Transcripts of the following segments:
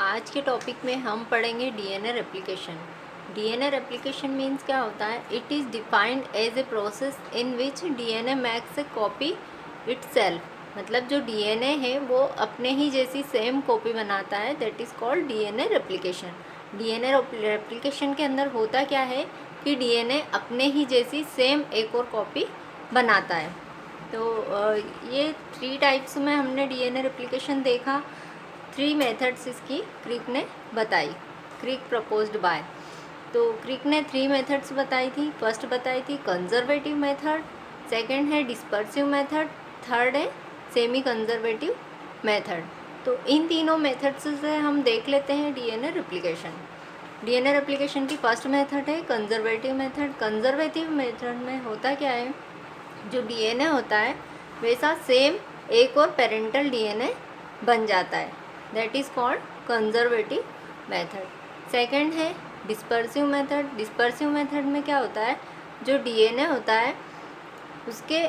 आज के टॉपिक में हम पढ़ेंगे DNA replication. DNA replication means क्या होता है? It is defined as a process in which DNA makes a copy itself. मतलब जो डीएनए है वो अपने ही जैसी सेम कॉपी बनाता है, that is called DNA replication. DNA replication के अंदर होता क्या है कि डीएनए अपने ही जैसी सेम एक और कॉपी बनाता है। तो ये 3 टाइप्स में हमने डीएनए रेप्लिकेशन देखा। 3 मेथड्स इसकी क्रिक ने बताई, क्रिक प्रपोज्ड बाय। तो क्रिक ने 3 मेथड्स बताई थी। फर्स्ट बताई थी कंजर्वेटिव मेथड, सेकंड है डिस्पर्सिव मेथड, थर्ड है सेमी कंजर्वेटिव मेथड। तो इन तीनों मेथड्स से हम देख लेते हैं डीएनए रेप्लिकेशन। डीएनए रेप्लिकेशन की फर्स्ट मेथड है कंजर्वेटिव मेथड। कंजर्वेटिव मेथड में होता क्या है, जो डीएनए होता है वैसा सेम एक और पेरेंटल डीएनए बन जाता है, that is called conservative method. Second है डिस्पर्सिव मेथड। डिस्पर्सिव मेथड में क्या होता है, जो डीएनए होता है उसके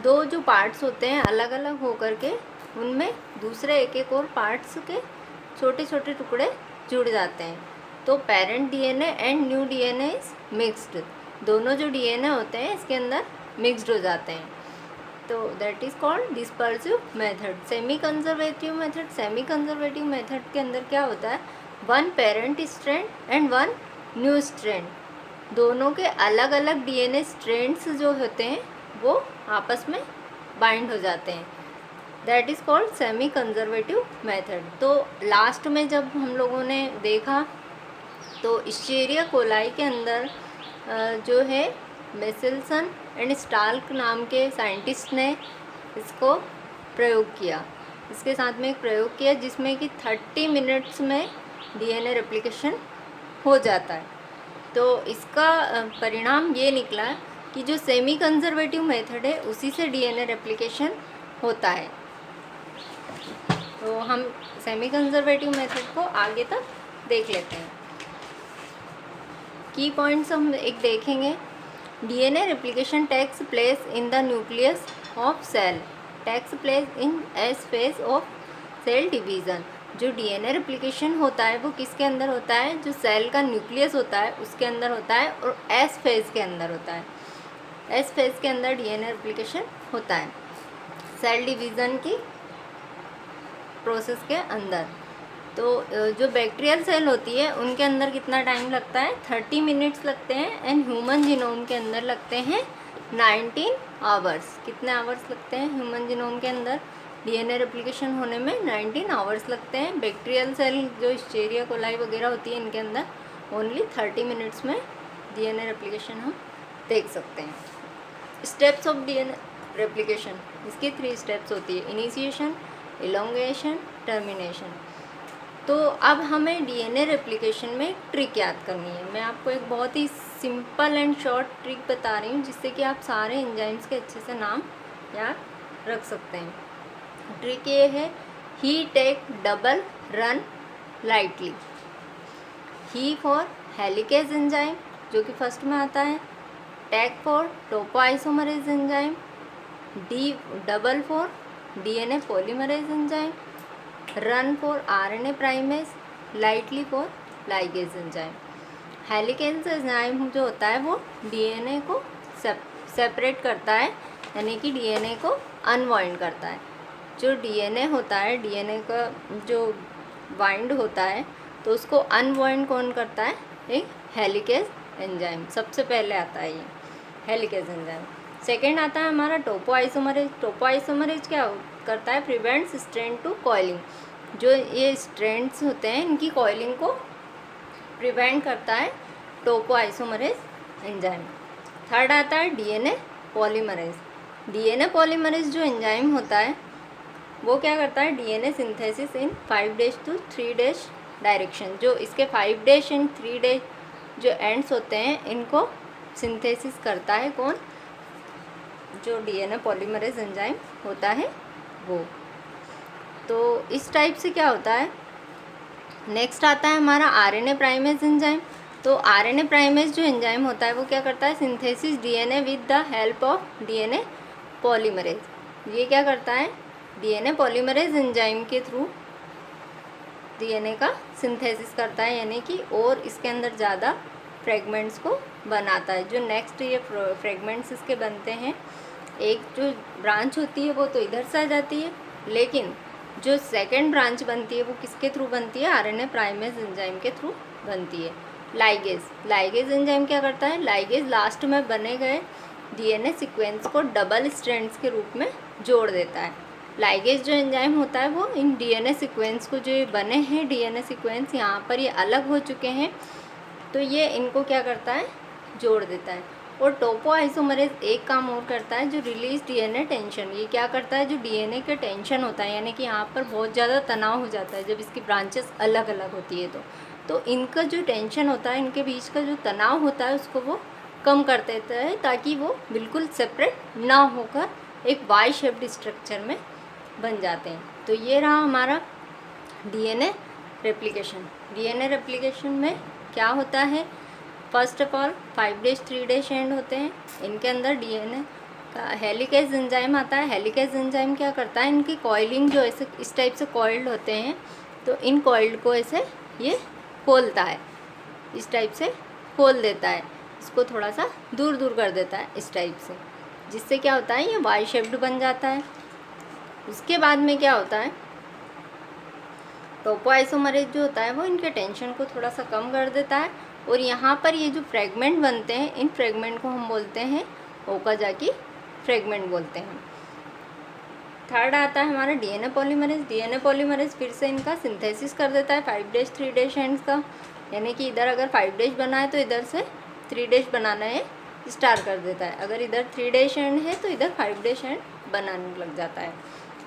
दो जो पार्ट्स होते हैं अलग अलग होकर के उनमें दूसरे एक एक और पार्ट्स के छोटे छोटे टुकड़े जुड़ जाते हैं। तो parent DNA and new DNA is mixed. दोनों जो डीएनए होते हैं इसके अंदर मिक्स्ड हो जाते हैं, तो that is called dispersive method. Semi conservative method, semi conservative method के अंदर क्या होता है, one parent strand and one new strand, दोनों के अलग अलग डीएनए स्ट्रैंड्स जो होते हैं वो आपस में बाइंड हो जाते हैं, that is called semi conservative method. तो लास्ट में जब हम लोगों ने देखा तो इश्चेरिया कोलाई के अंदर जो है मेसेल्सन एंड स्टाल्क नाम के साइंटिस्ट ने इसको प्रयोग किया। इसके साथ में एक प्रयोग किया जिसमें कि 30 मिनट्स में डीएनए रेप्लिकेशन हो जाता है। तो इसका परिणाम ये निकला कि जो सेमी कंजर्वेटिव मेथड है उसी से डीएनए रेप्लिकेशन होता है। तो हम सेमी कंजर्वेटिव मेथड को आगे तक देख लेते हैं। की पॉइंट्स हम एक देखेंगे। DNA replication takes place in the nucleus of cell, takes place in S phase of cell division. जो डीएनए रेप्लिकेशन होता है वो किसके अंदर होता है, जो सेल का न्यूक्लियस होता है उसके अंदर होता है, और एस फेज के अंदर होता है। एस फेज के अंदर डीएनए रेप्लिकेशन होता है सेल डिवीज़न की प्रोसेस के अंदर। तो जो बैक्टीरियल सेल होती है उनके अंदर कितना टाइम लगता है, 30 मिनट्स लगते हैं, एंड ह्यूमन जीनोम के अंदर लगते हैं 19 आवर्स। कितने आवर्स लगते हैं ह्यूमन जीनोम के अंदर डीएनए रेप्लिकेशन होने में? 19 आवर्स लगते हैं। बैक्टीरियल सेल जो इश्चेरिया कोलाई वगैरह होती है इनके अंदर ओनली 30 मिनट्स में डीएनए रेप्लिकेशन हम देख सकते हैं। स्टेप्स ऑफ डीएनए रेप्लिकेशन, इसकी 3 स्टेप्स होती है, इनिशिएशन, इलोंगेशन, टर्मिनेशन। तो अब हमें डीएनए रेप्लिकेशन में एक ट्रिक याद करनी है। मैं आपको एक बहुत ही सिंपल एंड शॉर्ट ट्रिक बता रही हूँ जिससे कि आप सारे एंजाइम्स के अच्छे से नाम याद रख सकते हैं। ट्रिक ये है, he take double run lightly. He for helicase enzyme जो कि फर्स्ट में आता है, take for topoisomerase enzyme, D double for DNA polymerase enzyme, run for RNA primase, lightly for ligase enzyme. Helicase enzyme जो होता है वो डीएनए को सेपरेट करता है, यानी कि डीएनए को अनवाइंड करता है। जो डीएनए होता है, डीएनए का जो वाइंड होता है तो उसको अनवाइंड कौन करता है, एक हेलिकेज एंजाइम सबसे पहले आता है, ये हेलिकेज एंजाइम। सेकेंड आता है हमारा टोपोआइसोमरेज। टोपोआइसोमरेज क्या करता है, प्रिवेंट्स स्ट्रैंड टू कॉइलिंग। जो ये स्ट्रैंड्स होते हैं इनकी कॉइलिंग को प्रिवेंट करता है टोपोआइसोमरेज एंजाइम। थर्ड आता है डीएनए पॉलीमरेज। डीएनए पॉलीमरेज जो एंजाइम होता है वो क्या करता है, DNA synthesis in 5' to 3' direction. जो इसके 5' एंड 3' जो एंड्स होते हैं इनको सिंथेसिस करता है कौन, जो डीएनए पॉलीमरेज एंजाइम होता है वो। तो इस टाइप से क्या होता है। नेक्स्ट आता है हमारा आरएनए प्राइमेज एंजाइम। तो आरएनए प्राइमेज जो एंजाइम होता है वो क्या करता है, synthesis DNA with the help of DNA polymerase. ये क्या करता है, डीएनए पॉलीमरेज एंजाइम के थ्रू डीएनए का सिंथेसिस करता है, यानी कि और इसके अंदर ज़्यादा फ्रेगमेंट्स को बनाता है। जो नेक्स्ट ये फ्रेगमेंट्स इसके बनते हैं, एक जो ब्रांच होती है वो तो इधर से आ जाती है, लेकिन जो सेकंड ब्रांच बनती है वो किसके थ्रू बनती है? आरएनए प्राइमेज एंजाइम के थ्रू बनती है। लाइगेज एंजाइम क्या करता है? लाइगेज लास्ट में बने गए डीएनए सीक्वेंस को डबल स्ट्रैंड्स के रूप में जोड़ देता है। लाइगेज जो एंजाइम होता है वो इन डीएनए सीक्वेंस को, जो ये बने हैं डीएनए सीक्वेंस यहाँ पर ये अलग हो चुके हैं, तो ये इनको क्या करता है? जोड़ देता है। और टोपोआइसोमरेज एक काम और करता है, जो रिलीज डीएनए टेंशन। ये क्या करता है? जो डीएनए का टेंशन होता है, यानी कि यहाँ पर बहुत ज़्यादा तनाव हो जाता है जब इसकी ब्रांचेस अलग अलग होती है, तो इनका जो टेंशन होता है, इनके बीच का जो तनाव होता है उसको वो कम कर देता है, ताकि वो बिल्कुल सेपरेट ना होकर एक वाई शेप्ड स्ट्रक्चर में बन जाते हैं। तो ये रहा हमारा डीएनए रेप्लिकेशन। डीएनए रेप्लिकेशन में क्या होता है? First of all 5 days 3 days and होते हैं। इनके अंदर डीएनए का हेलिकेज एंजाइम आता है। हेलिकेज एंजाइम क्या करता है? इनकी कॉइलिंग जो ऐसे इस टाइप से कॉइल्ड होते हैं, तो इन कॉइल्ड को ऐसे ये खोलता है, इस टाइप से खोल देता है, इसको थोड़ा सा दूर दूर कर देता है इस टाइप से, जिससे क्या होता है? ये वाई शेप्ड बन जाता है। उसके बाद में क्या होता है? टोपोआइसोमरेज जो होता है वो इनके टेंशन को थोड़ा सा कम कर देता है, और यहाँ पर ये जो फ्रेगमेंट बनते हैं, इन फ्रेगमेंट को हम बोलते हैं ओकाजाकी फ्रेगमेंट बोलते हैं। थर्ड आता है हमारा डीएनए पॉलीमरेज। डीएनए पॉलीमरेज फिर से इनका सिंथेसिस कर देता है 5 डेज 3 डेज एंड का, यानी कि इधर अगर 5 डेज बना है तो इधर से 3 डेज बनाना है स्टार्ट कर देता है। अगर इधर 3 डेज एंड है तो इधर 5 डेज एंड बनाने लग जाता है।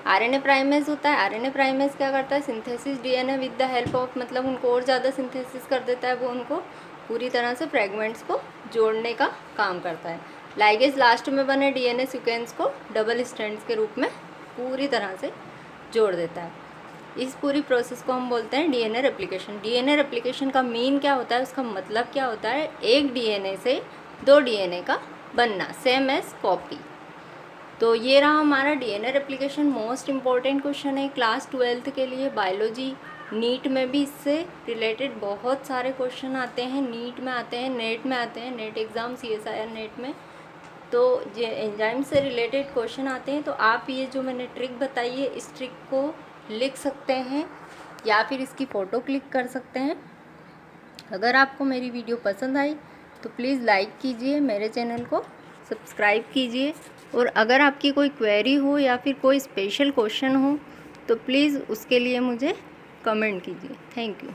आरएनए प्राइमेज होता है। आरएनए प्राइमेज क्या करता है? Synthesis DNA with the help of, मतलब उनको और ज़्यादा सिंथेसिस कर देता है, वो उनको पूरी तरह से फ्रेगमेंट्स को जोड़ने का काम करता है। लाइगेज लास्ट में बने डीएनए सीक्वेंस को डबल स्ट्रैंड्स के रूप में पूरी तरह से जोड़ देता है। इस पूरी प्रोसेस को हम बोलते हैं डीएनए रेप्लिकेशन। डीएनए रेप्लिकेशन का मीन क्या होता है? उसका मतलब क्या होता है? एक डीएनए से 2 डीएनए का बनना, सेम एज कॉपी। तो ये रहा हमारा DNA replication. Most important question है क्लास 12th के लिए, बायोलॉजी। नीट में भी इससे रिलेटेड बहुत सारे क्वेश्चन आते हैं, नीट में आते हैं, नेट में आते हैं, नेट एग्ज़ाम CSIR नेट में। तो ये एंजाइम से रिलेटेड क्वेश्चन आते हैं, तो आप ये जो मैंने ट्रिक बताई है, इस ट्रिक को लिख सकते हैं या फिर इसकी फ़ोटो क्लिक कर सकते हैं। अगर आपको मेरी वीडियो पसंद आई तो प्लीज़ लाइक कीजिए, मेरे चैनल को सब्सक्राइब कीजिए, और अगर आपकी कोई क्वेरी हो या फिर कोई स्पेशल क्वेश्चन हो तो प्लीज़ उसके लिए मुझे कमेंट कीजिए। Thank you.